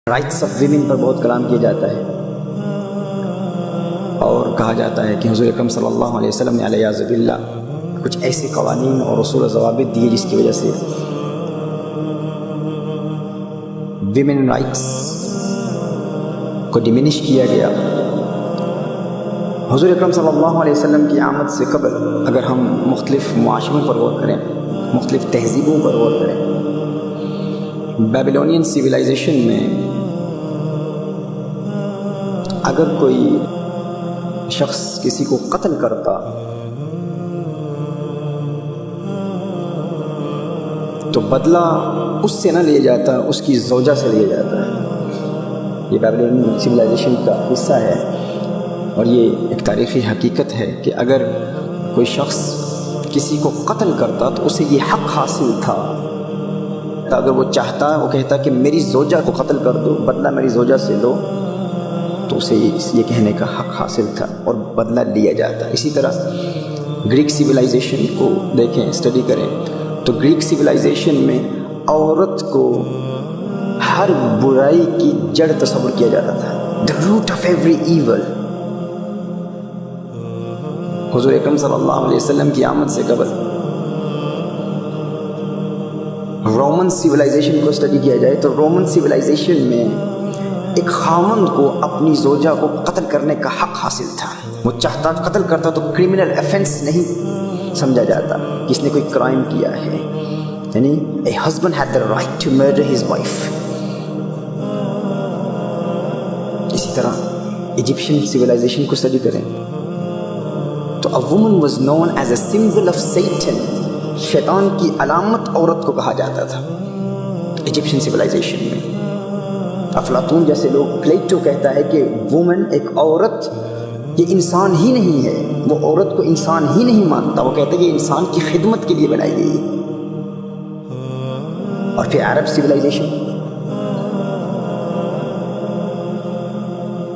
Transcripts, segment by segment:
Rights of women پر بہت کلام کیا جاتا ہے اور کہا جاتا ہے کہ حضور اکرم صلی اللہ علیہ وسلم نے علیہ باللہ کچھ ایسے قوانین اور اصول و ضوابط دیے جس کی وجہ سے ویمن رائٹس کو ڈیمینش کیا گیا۔ حضور اکرم صلی اللہ علیہ وسلم کی آمد سے قبل اگر ہم مختلف معاشروں پر غور کریں، مختلف تہذیبوں پر غور کریں، بیبلونین سویلائزیشن میں اگر کوئی شخص کسی کو قتل کرتا تو بدلہ اس سے نہ لیا جاتا، اس کی زوجہ سے لیا جاتا۔ یہ بیبلونین سویلائزیشن کا حصہ ہے اور یہ ایک تاریخی حقیقت ہے کہ اگر کوئی شخص کسی کو قتل کرتا تو اسے یہ حق حاصل تھا، اگر وہ چاہتا وہ کہتا کہ میری زوجہ کو قتل کر دو، بدلہ میری زوجہ سے لو، تو اسے یہ کہنے کا حق حاصل تھا اور بدلہ لیا جاتا۔ اسی طرح گریک سویلائزیشن کو دیکھیں، اسٹڈی کریں تو گریک سویلائزیشن میں عورت کو ہر برائی کی جڑ تصور کیا جاتا تھا، the root of every evil۔ حضور اکرم صلی اللہ علیہ وسلم کی آمد سے قبل رومن سویلائزیشن کو اسٹڈی کیا جائے تو رومن سویلائزیشن میں ایک خاوند کو اپنی زوجہ کو قتل کرنے کا حق حاصل تھا۔ وہ چاہتا قتل کرتا تو کرمنل افینس نہیں سمجھا جاتا، کس نے کوئی کرائم کیا ہے، یعنی a husband had the right to murder his wife۔ اسی طرح ایجپشن سویلائزیشن کو اسٹڈی کریں تو a woman was known as a symbol of Satan، شیطان کی علامت عورت کو کہا جاتا تھا ایجپشن سویلائزیشن میں۔ افلاطون جیسے لوگ، پلیٹو کہتا ہے کہ وومن، ایک عورت یہ انسان ہی نہیں ہے، وہ عورت کو انسان ہی نہیں مانتا، وہ کہتا ہے کہ انسان کی خدمت کے لیے بنائی گئی۔ اور پھر عرب سویلائزیشن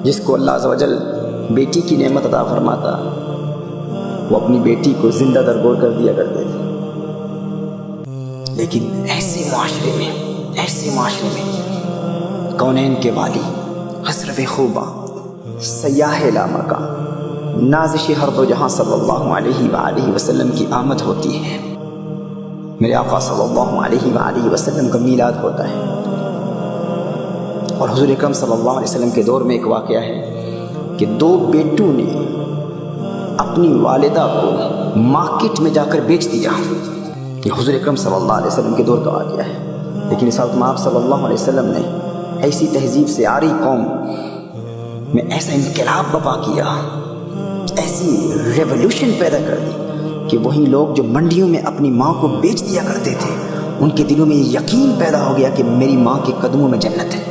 جس کو اللہ عز و جل بیٹی کی نعمت عطا فرماتا، وہ اپنی بیٹی کو زندہ درگور کر دیا کرتے تھے۔ لیکن ایسے معاشرے میں کونین کے والی، خسرو خوبا، سیاح لامکا، نازش ہر دو جہاں صلی اللہ علیہ وآلہ وسلم کی آمد ہوتی ہے۔ میرے آقا صلی اللہ علیہ وآلہ وسلم کا میلاد ہوتا ہے اور حضور اکرم صلی اللہ علیہ وسلم کے دور میں ایک واقعہ ہے کہ دو بیٹوں نے اپنی والدہ کو مارکیٹ میں جا کر بیچ دیا۔ یہ حضور اکرم صلی اللہ علیہ وسلم کے دور کا واقعہ ہے، لیکن اس وقت آپ صلی اللہ علیہ وسلم نے ایسی تہذیب سے آری قوم میں ایسا انقلاب برپا کیا، ایسی ریولوشن پیدا کر دی کہ وہی لوگ جو منڈیوں میں اپنی ماں کو بیچ دیا کرتے تھے، ان کے دلوں میں یہ یقین پیدا ہو گیا کہ میری ماں کے قدموں میں جنت ہے۔